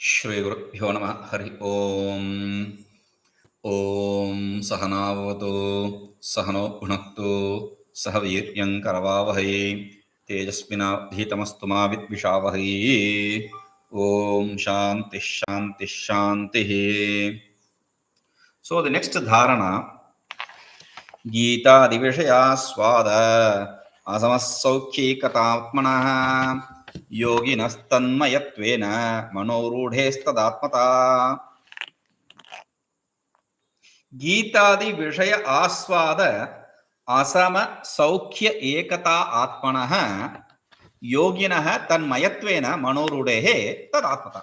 श्रीगुरुभ्यो नमः हरि ओम् ॐ सहनावतु सहनो भुनक्तु सह वीर्यं करवावहै तेजस्विनाधीतमस्तु मा विद्विषावहै ॐ शान्तिः शान्तिः शान्तिः. So the next dharana, gītādiviṣayāsvādā-samasaukhyaikatātmanaḥ yoginastanmayatvena manorūḍhestadātmatā. gītādiviṣayāsvādā-samasaukhyaikatātmanaḥ yoginastanmayatvena manorūḍhestadātmatā.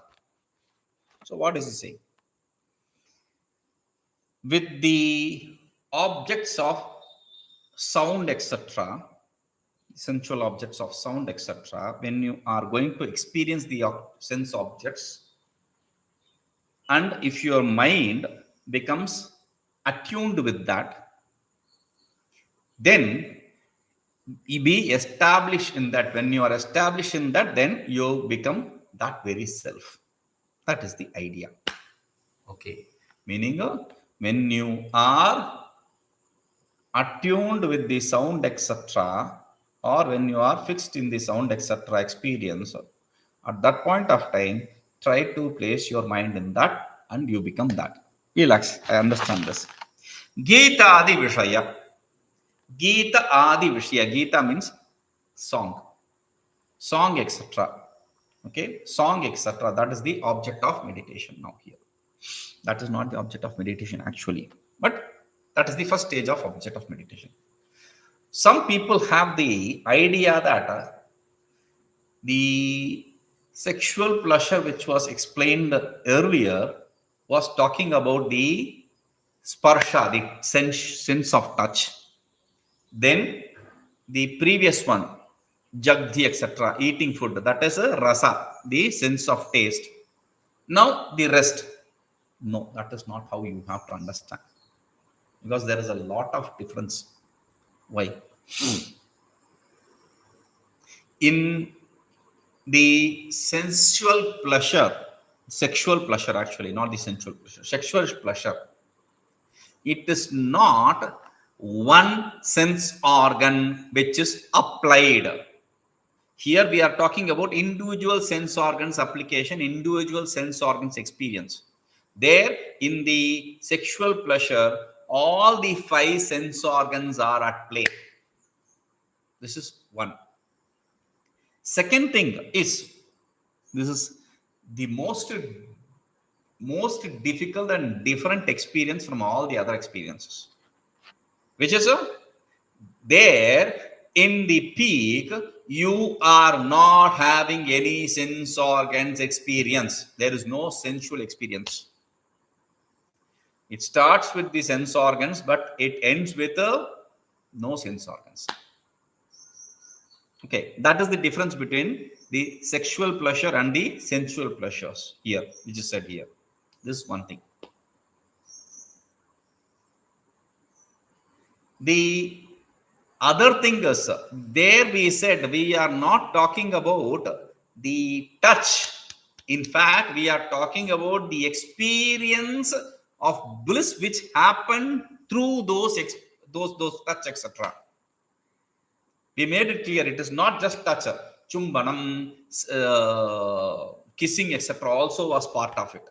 So what is he saying? With the objects of sound, etc., sensual objects of sound, etc., when you are going to experience the sense objects, and if your mind becomes attuned with that, then be established in that. When you are established in that, then you become that very self. That is the idea. Okay. Meaning, when you are attuned with the sound, etc., or when you are fixed in the sound, etc. experience, at that point of time, try to place your mind in that and you become that. Relax, I understand this. Gītādiviṣaya. Gītādiviṣaya. Gita means song. Song, etc. Okay, song, etc. That is the object of meditation now here. That is not the object of meditation actually, but that is the first stage of object of meditation. Some people have the idea that the sexual pleasure which was explained earlier was talking about the sparsha, the sense of touch. Then the previous one, jagdi, etc., eating food, that is a rasa, the sense of taste. Now the rest. No, that is not how you have to understand. Because there is a lot of difference. Why? In the sensual pleasure, sexual pleasure actually, not the sensual pleasure, sexual pleasure, it is not one sense organ which is applied. Here we are talking about individual sense organs application, individual sense organs experience. There in the sexual pleasure, all the 5 sense organs are at play. This is one. Second thing is, this is the most difficult and different experience from all the other experiences, which is there in the peak, you are not having any sense organs experience. There is no sensual experience. It starts with the sense organs, but it ends with no sense organs. Okay, that is the difference between the sexual pleasure and the sensual pleasures here, which is said here. This is one thing. The other thing is, there we said we are not talking about the touch. In fact, we are talking about the experience of bliss which happened through those touch, etc. We made it clear it is not just touch. Chumbanam, kissing, etc. also was part of it.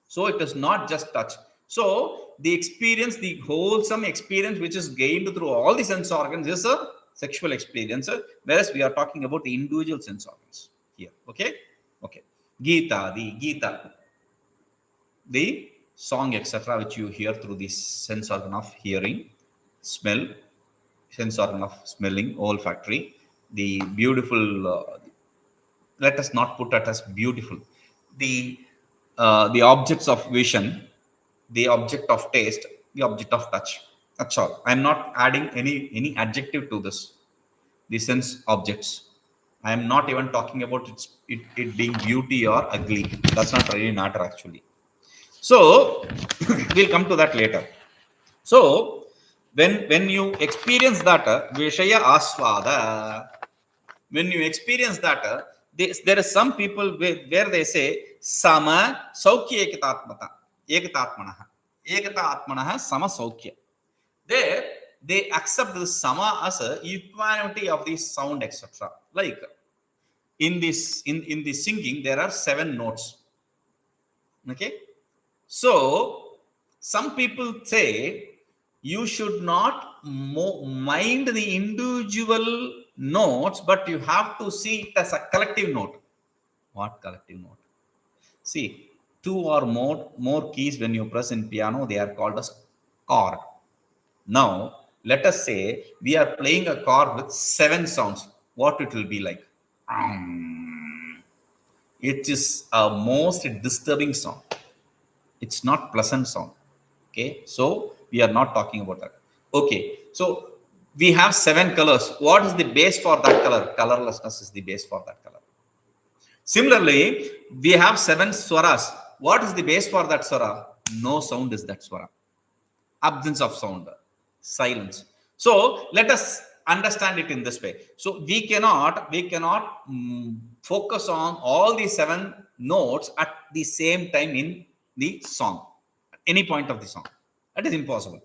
So it is not just touch. So the experience, the wholesome experience which is gained through all the sense organs is a sexual experience, whereas we are talking about the individual sense organs here. Okay? Okay. Gita, the song, etc., which you hear through the sense organ of hearing, smell, sense organ of smelling, olfactory, the beautiful, let us not put it as beautiful, the objects of vision, the object of taste, the object of touch. That's all. I am not adding any adjective to this. The sense objects. I am not even talking about it being beauty or ugly. That's not really matter actually. So we'll come to that later. So when you experience that Vishaya Asvada, when you experience that there are some people where they say sāvasthā, there they accept the sama as a equanimity of the sound, etc. Like in the singing, there are 7 notes. Okay, so some people say you should not mind the individual notes, but you have to see it as a collective note. What collective note? See, 2 or more keys when you press in piano, they are called as chord. Now, let us say we are playing a chord with 7 sounds. What it will be like? It is a most disturbing sound. It's not pleasant sound. Okay, so we are not talking about that. Okay, so we have 7 colors. What is the base for that color? Colorlessness is the base for that color. Similarly, we have 7 swaras. What is the base for that swara? No sound is that swara. Absence of sound, silence. So let us understand it in this way. So we cannot focus on all the 7 notes at the same time in the song, at any point of the song. That is impossible.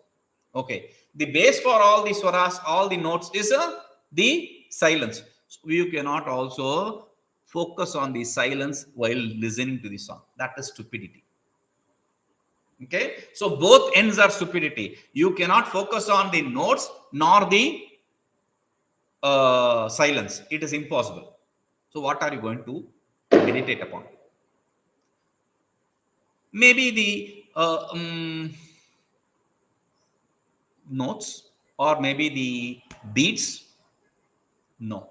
Okay, the base for all the swaras, all the notes is the silence. So you cannot also focus on the silence while listening to the song. That is stupidity. Okay, so both ends are stupidity. You cannot focus on the notes nor the silence. It is impossible. So what are you going to meditate upon? Maybe the notes, or maybe the beats. No.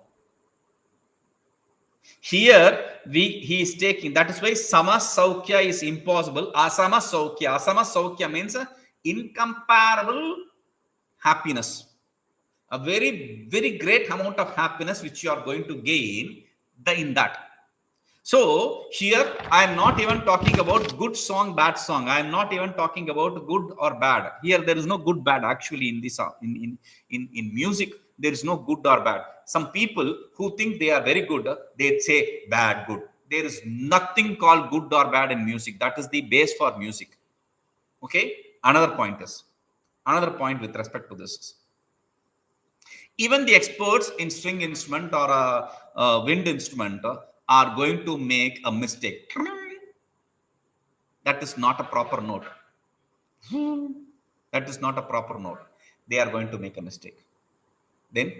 Here he is taking, that is why samasaukhya is impossible. Asamasaukhya means incomparable happiness, a very, very great amount of happiness which you are going to gain in that. So here I am not even talking about good song, bad song. I am not even talking about good or bad. Here there is no good bad actually in this in music. There is no good or bad. Some people who think they are very good, they say bad, good. There is nothing called good or bad in music. That is the base for music. Okay. Another point with respect to this is, even the experts in string instrument or a wind instrument are going to make a mistake. That is not a proper note. That is not a proper note. They are going to make a mistake. Then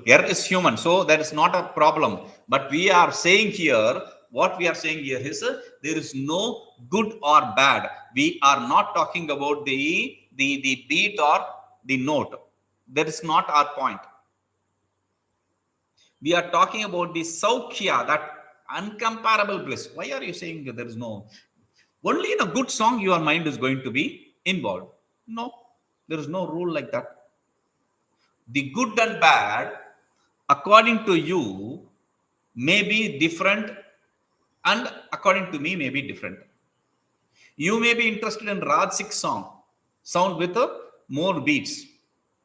air is human, so that is not a problem. But we are saying here, what we are saying here is there is no good or bad. We are not talking about the beat or the note. That is not our point. We are talking about the saukhya, that uncomparable bliss. Why are you saying that there is no? Only in a good song your mind is going to be involved. No, there is no rule like that. The good and bad, according to you, may be different, and according to me may be different. You may be interested in Rajasic sound with more beats,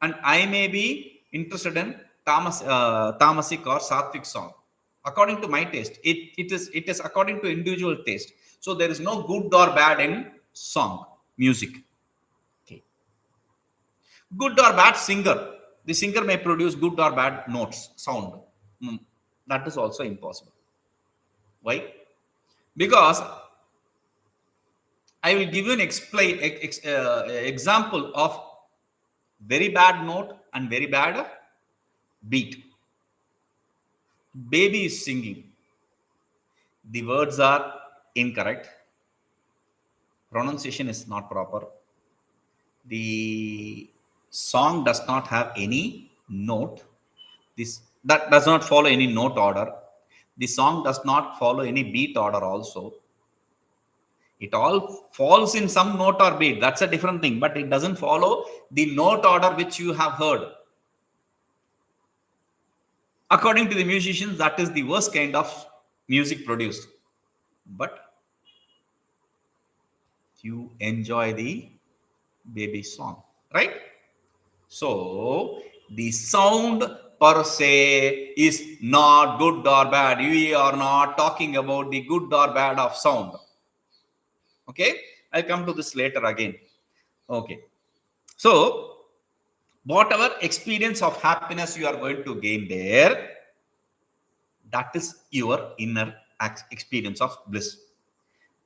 and I may be interested in tamasic or sattvic song. According to my taste, it is according to individual taste. So there is no good or bad in song music. Okay. Good or bad singer. The singer may produce good or bad notes, sound. That is also impossible. Why? Because I will give you an example of very bad note and very bad beat. Baby is singing. The words are incorrect. Pronunciation is not proper. The song does not have any note. That does not follow any note order. The song does not follow any beat order also. It all falls in some note or beat. That's a different thing, but it doesn't follow the note order which you have heard. According to the musicians, that is the worst kind of music produced. But you enjoy the baby song, right? So the sound per se is not good or bad. We are not talking about the good or bad of sound. Okay, I'll come to this later again. Okay, so whatever experience of happiness you are going to gain there, that is your inner experience of bliss.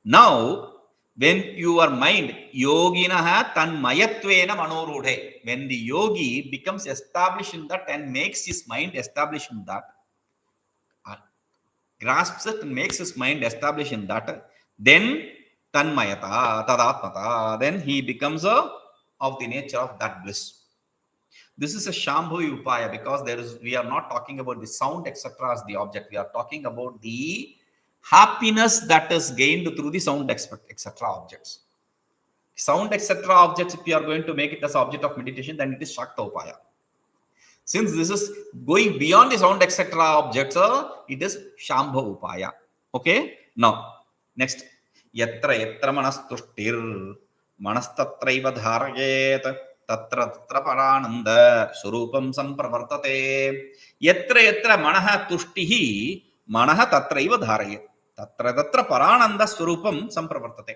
Now, when your mind, yoginastanmayatvena manorūḍhe, when the yogi becomes established in that and makes his mind established in that, grasps it and makes his mind established in that, then tanmayata, then he becomes of the nature of that bliss. This is a shambhu upaya because we are not talking about the sound, etc. as the object. We are talking about the happiness that is gained through the sound, etc. objects. Sound, etc. objects, if you are going to make it as object of meditation, then it is shakta upaya. Since this is going beyond the sound, etc. objects, it is shambhu upaya. Okay. Now, next. Yatra mastuṣṭirmanastatraiva dhārayet. Tatra parānandasvarūpaṃ sampravartate. Yatra manaha tuṣṭihi manaha tatraiva dhārayet. Tatra parānandasvarūpaṃ sampravartate.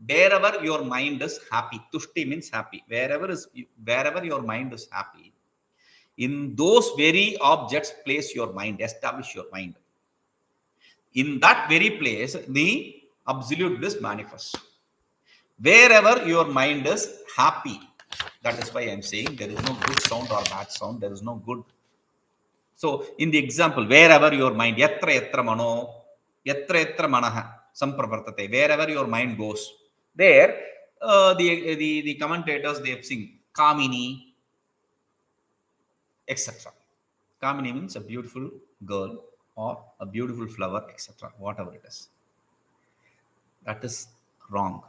Wherever your mind is happy, tushti means happy. Wherever your mind is happy, in those very objects, place your mind, establish your mind. In that very place, the absolute bliss manifests. Wherever your mind is happy, that is why I am saying there is no good sound or bad sound. There is no good. So, in the example, wherever your mind, yatra manaha sampravartate, wherever your mind goes, there the commentators, they sing Kamini, etc. Kamini means a beautiful girl or a beautiful flower, etc. Whatever it is. That is wrong.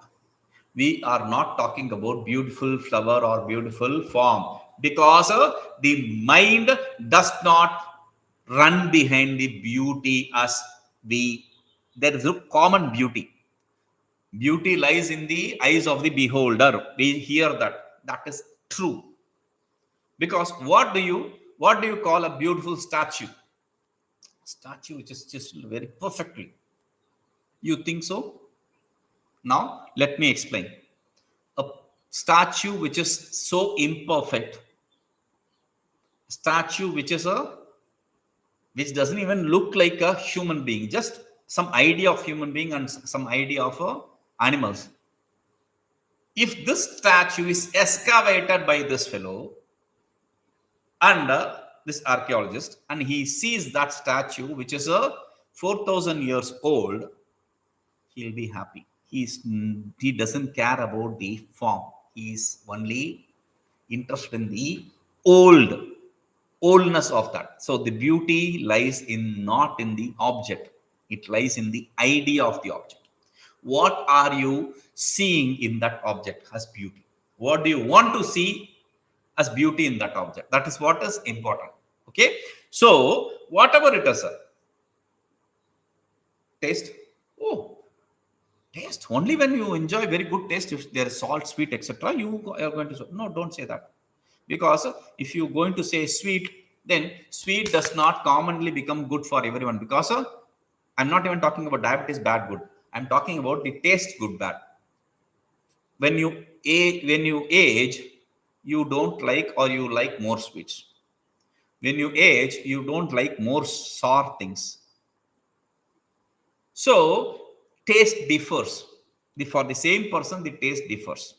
We are not talking about beautiful flower or beautiful form because the mind does not run behind the beauty as there is a common beauty. Beauty lies in the eyes of the beholder. We hear that. That is true. Because what do you call a beautiful statue? Statue which is just very perfectly. You think so? Now, let me explain. A statue which is so imperfect, statue which doesn't even look like a human being, just some idea of human being and some idea of animals. If this statue is excavated by this fellow and this archaeologist, and he sees that statue which is 4,000 years old, he'll be happy. He doesn't care about the form. He is only interested in the oldness of that. So the beauty lies not in the object. It lies in the idea of the object. What are you seeing in that object as beauty? What do you want to see as beauty in that object? That is what is important. Okay. So whatever it is, taste. Oh. Taste only when you enjoy very good taste. If there is salt, sweet, etc., you are going to say, no, don't say that, because if you are going to say sweet, then sweet does not commonly become good for everyone. Because I'm not even talking about diabetes bad good. I'm talking about the taste good bad. When you age, you don't like, or you like more sweets. When you age, you don't like more sour things. So taste differs. For the same person, the taste differs.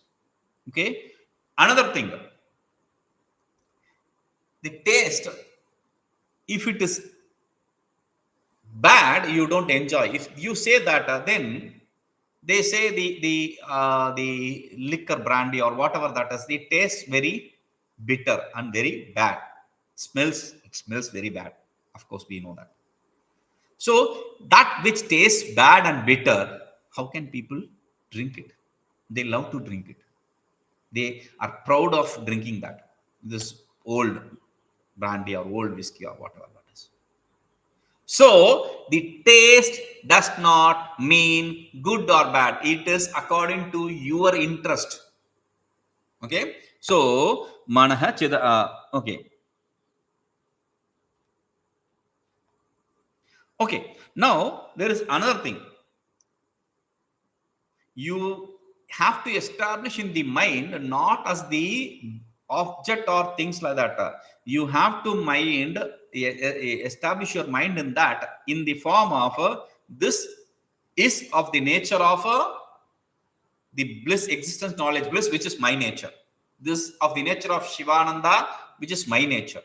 Okay. Another thing, the taste, if it is bad, you don't enjoy. If you say that, then they say the liquor, brandy, or whatever that is, they taste very bitter and very bad. It smells very bad. Of course, we know that. So that which tastes bad and bitter, how can people drink it? They love to drink it. They are proud of drinking that. This old brandy or old whiskey or whatever that is. So the taste does not mean good or bad. It is according to your interest. Okay. So manaha chida. Okay. Okay, now there is another thing. You have to establish in the mind not as the object or things like that. You have to establish your mind in that in the form of this is of the nature of the bliss, existence, knowledge, bliss, which is my nature. This of the nature of Shivananda, which is my nature,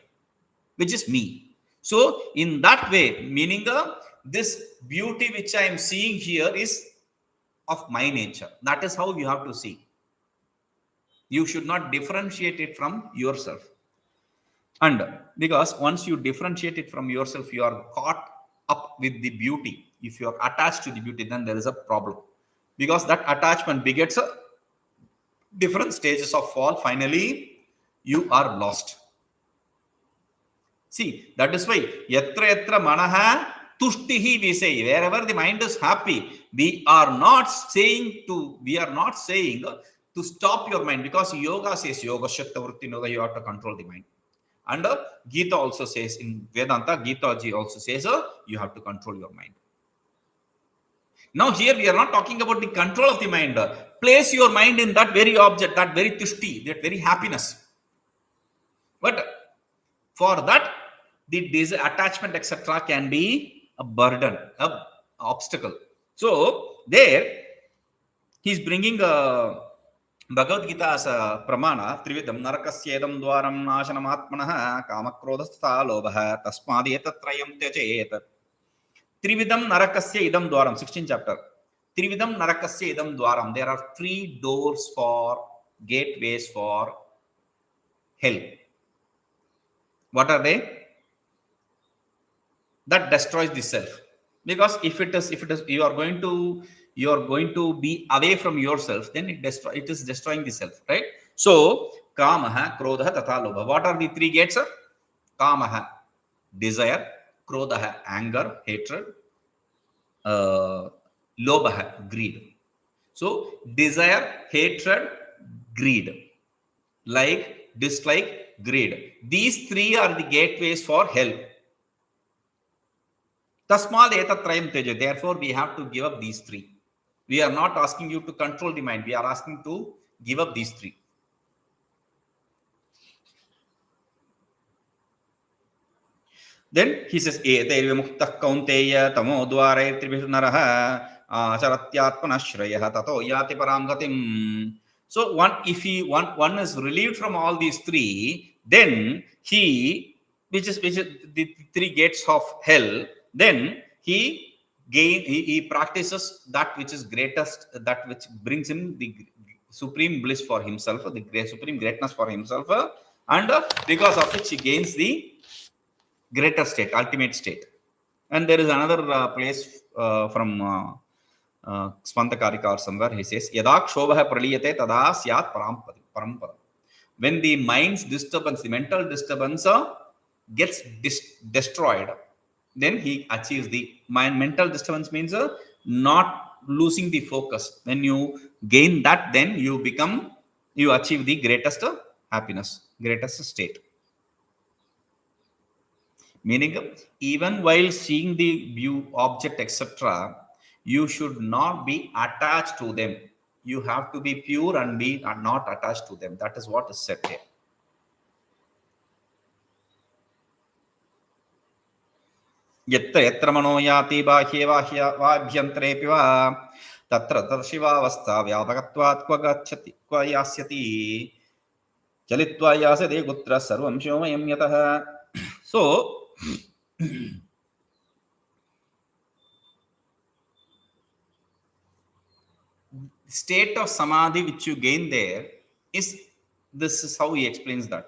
which is me. So in that way, meaning this beauty which I am seeing here is of my nature. That is how you have to see. You should not differentiate it from yourself. And because once you differentiate it from yourself, you are caught up with the beauty. If you are attached to the beauty, then there is a problem. Because that attachment begets different stages of fall. Finally, you are lost. See, that is why yatra manaḥ tuṣṭihi we say, wherever the mind is happy, we are not saying to stop your mind, because yoga says yoga shatta vritti yoga, you have to control the mind. And Gīta also says, in Vedanta, Gīta ji also says you have to control your mind. Now here we are not talking about the control of the mind. Place your mind in that very object, that very tuṣṭi, that very happiness. But for that, the attachment, etc., can be a burden, an obstacle. So there, he's bringing Bhagavad Gita as a pramana. Trividam narakasyedam dvaram nāshanam kamakrodhestadātmatā tasmādi etatrayam tyajet. Trividam narakasya idam dvaram, 16th chapter. Trividam narakasya idam dvaram. There are 3 doors for gateways for hell. What are they? That destroys the self. Because if it is you are going to be away from yourself, then it is destroying the self, right? So kamaha, krodha, tatha, lobha. What are the 3 gates? Kamaha, desire; krodha, anger, hatred; lobha, greed. So desire, hatred, greed, like, dislike, greed. These 3 are the gateways for hell. Tasmād etatrayam tyajet. Therefore, we have to give up these 3. We are not asking you to control the mind. We are asking to give up these 3. Then he says, Etaiva kaunteya tamo dhārayet naraha acaratyātmanaḥ tato yati parāṅgatim. So one is relieved from all these 3, then he, which is the 3 gates of hell, then he practices that which is greatest, that which brings him the supreme bliss for himself, the supreme greatness for himself, and because of which he gains the greater state, ultimate state. And there is another place from Svantakarika or somewhere, he says, Yada kshobha praliyate tada syat parampada. When the mind's disturbance, the mental disturbance gets destroyed, then he achieves the mental disturbance, means not losing the focus. When you gain that, then you achieve the greatest happiness, greatest state. Meaning, even while seeing the view, object, etc., you should not be attached to them. You have to be pure and be not attached to them. That is what is said here. Yatra mano yati bāhyagocare va tatra sāvasthā vyāpakatvat kva yasyati chalitva yasade gutra sarvam shomayam yatah. So state of samadhi which you gain there is, this is how he explains that.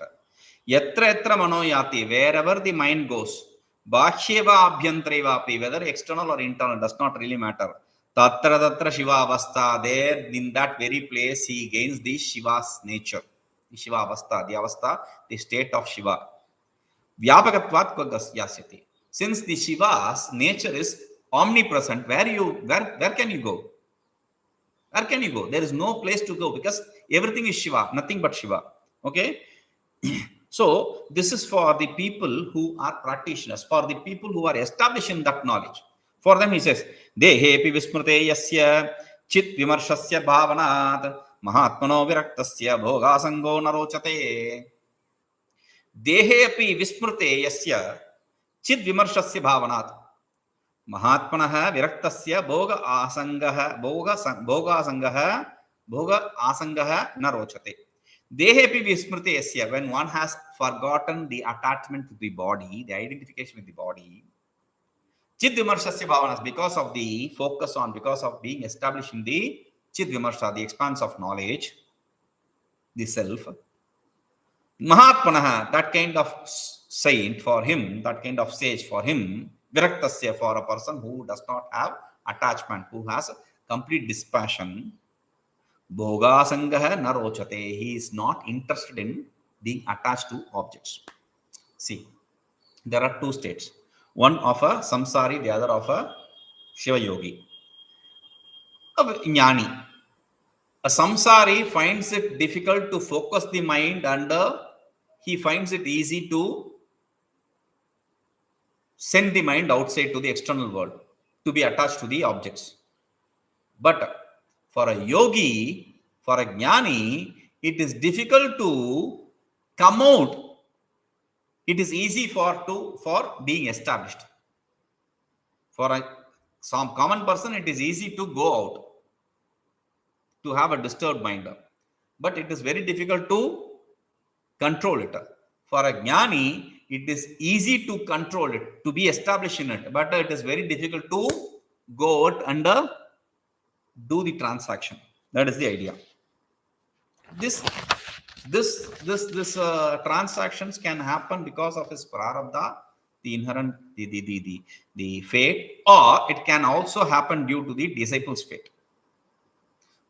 Yatra mano yati, wherever the mind goes, bāhyagocare, whether external or internal, does not really matter. Tatra sāvasthā, there in that very place he gains the Shiva's nature, the Sāvasthā, the avastha, the state of Shiva. Vyāpakatvat kva yasyati. Since the Shiva's nature is omnipresent, where can you go? Where can you go? There is no place to go, because everything is Shiva, nothing but Shiva. Okay. So this is for the people who are practitioners, for the people who are established in that knowledge. For them he says, dehepi vismrute yasya chit vimarshasya bhavanat mahatmano viraktasya bhogasango narochate. Dehepi vismrute yasya chit vimarshasya bhavanat महात्मनः विरक्तस्य भोग आसंगः भोग आसंगः न रोचते. देहेपि विस्मृते यस्य, when one has forgotten the attachment to the body, the identification with the body, chid vimarshasya bhavanas, because of the focus on, because of being established in the chid vimarsha, the expanse of knowledge, the self, mahatmanah, that kind of saint for him, that kind of sage for him, viraktasya, for a person who does not have attachment, who has complete dispassion, bhogasangah narochate, he is not interested in being attached to objects. See, there are two states, one of a samsari, the other of a shiva yogi. A jnani, a samsari finds it difficult to focus the mind, and he finds it easy to send the mind outside to the external world, to be attached to the objects. But for a yogi, for a jnani, it is difficult to come out. It is easy for being established. For some common person, it is easy to go out, to have a disturbed mind. But it is very difficult to control it. For a jnani, it is easy to control it, to be established in it, but it is very difficult to go out and do the transaction. That is the idea. This transactions can happen because of his prarabdha, the inherent, the fate, or it can also happen due to the disciple's fate.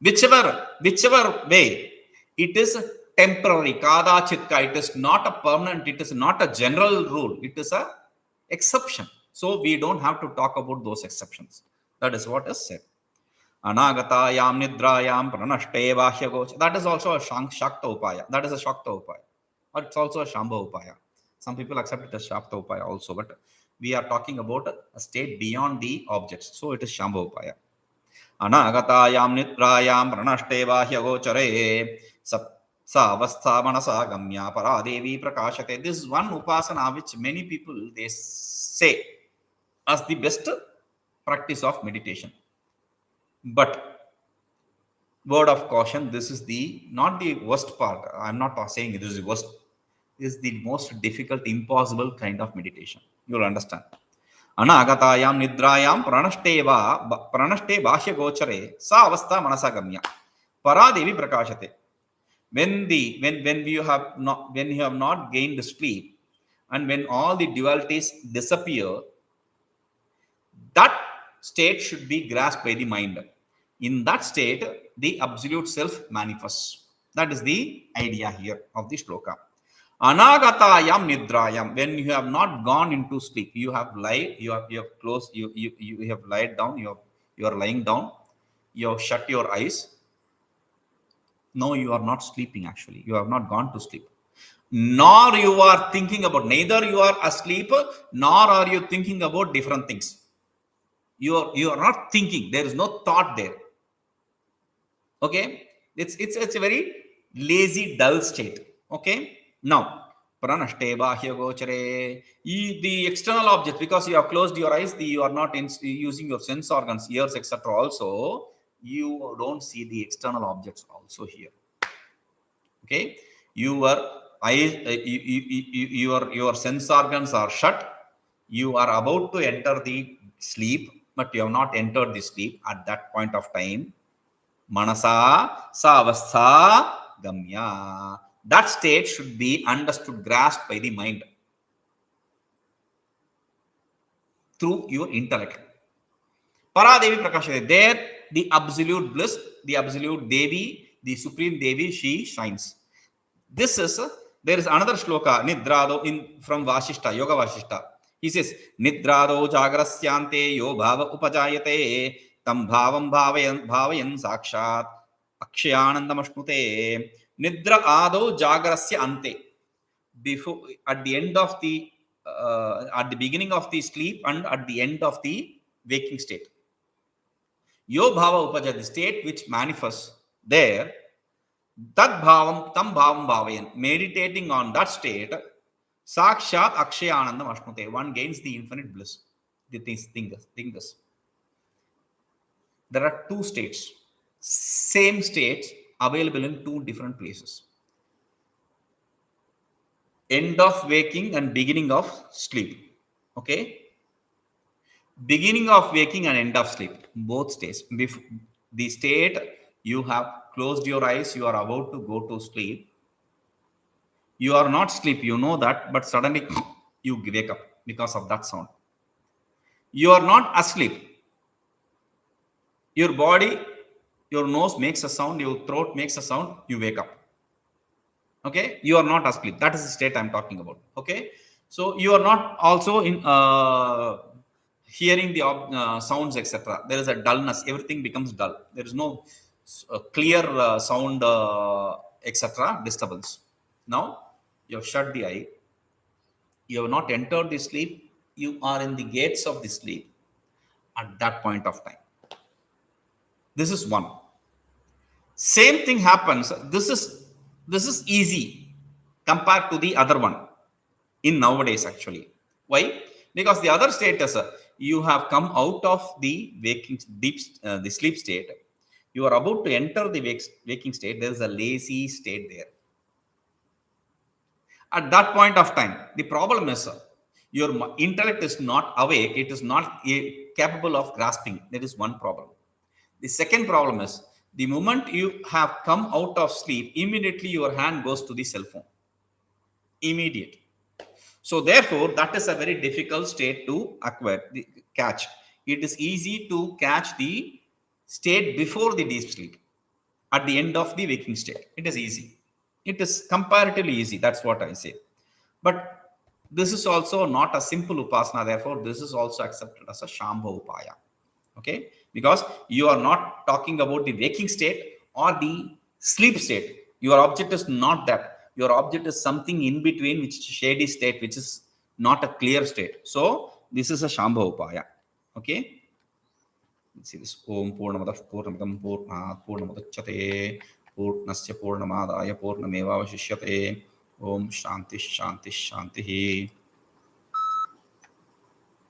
Whichever way, it is temporary, kadachitka, it is not a permanent, it is not a general rule, it is a exception. So we don't have to talk about those exceptions. That is what is said. Anāgatāyāṃ, nidrāyāṃ, praṇaṣṭe, bāhyagocare. That is also a shakta upaya. That is a shakta upaya. Or it's also a shambha upaya. Some people accept it as shakta upaya also, but we are talking about a state beyond the objects. So it is shambha upaya. Anāgatāyāṃ, nidrāyāṃ, praṇaṣṭe, bāhyagocare, sāvasthā manasā gamyā, parā, devī, prakāśate. This is one upasana which many people, they say as the best practice of meditation. But word of caution, this is not the worst part. I'm not saying this is the worst. This is the most difficult, impossible kind of meditation. You'll understand. Anāgatāyāṃ, nidrāyāṃ, praṇaṣṭe, bāhyagocare, sāvasthā manasā gamyā, parā, devī, prakāśate. When you have not gained sleep, and when all the dualities disappear, that state should be grasped by the mind. In that state, the absolute self manifests. That is the idea here of the shloka. Anāgatāyāṃ, nidrāyāṃ, when you have not gone into sleep, you have lied, you have closed, you have lied down, you are lying down, you have shut your eyes. No, you are not sleeping actually. You have not gone to sleep. Nor you are thinking about, neither you are asleep, nor are you thinking about different things. You are not thinking. There is no thought there. Okay? It's a very lazy, dull state. Okay? Now, praṇaṣṭe, bāhyagocare, the external object, because you have closed your eyes, you are not using your sense organs, ears, etc. also, you don't see the external objects also here. Okay, your eyes, your sense organs are shut. You are about to enter the sleep, but you have not entered the sleep at that point of time. Manasā, sāvasthā, gamyā. That state should be understood, grasped by the mind through your intellect. Parā, devī, prakāśate. There, the absolute bliss, the absolute devī, the supreme devī, she shines. This is there is another shloka, nidrādo, from Vasishta, Yoga Vasishta. He says, nidrādo jāgrasyante yo bhava upajayate tam bhavam bhavayan sakshāt akshayanandamashnute. Nidra ādo jāgrasya ante. before, at the end of the at the beginning of the sleep and at the end of the waking state. Yo bhava upajati, state which manifests there, that bhavam tam bhavam bhavayan, meditating on that state, sakshat akshayanandam ashnute, one gains the infinite bliss. The think this. There are two states, same states available in two different places. End of waking and beginning of sleep. Okay, beginning of waking and end of sleep, both states. The state you have closed your eyes, you are about to go to sleep, you are not sleep, you know that, but suddenly you wake up because of that sound. You are not asleep, your body, your nose makes a sound, your throat makes a sound, you wake up. Okay, you are not asleep. That is the state I'm talking about. Okay, so you are not also in hearing the sounds, etc. There is a dullness, everything becomes dull, there is no clear sound, etc. disturbance. Now you have shut the eye, you have not entered the sleep, you are in the gates of the sleep at that point of time. This is one. Same thing happens. This is easy compared to the other one in nowadays actually. Why? Because the other state is you have come out of the waking deep the sleep state, you are about to enter the waking state, there is a lazy state there. At that point of time, the problem is your intellect is not awake, it is not capable of grasping. There is one problem. The second problem is, the moment you have come out of sleep, immediately your hand goes to the cell phone. Immediate. So therefore, that is a very difficult state to acquire, catch. It is easy to catch the state before the deep sleep, at the end of the waking state. It is easy. It is comparatively easy. That's what I say. But this is also not a simple upasana. Therefore, this is also accepted as a shambha upaya. Okay, because you are not talking about the waking state or the sleep state. Your object is not that. Your object is something in between, which is shady state, which is not a clear state. So this is a shambha upaya. Okay, let's see this. Om purnamadah purnamidam purnat purnamudachyate purnasya purnamadaya purnamevavashishyate. Om shanti shanti shanti.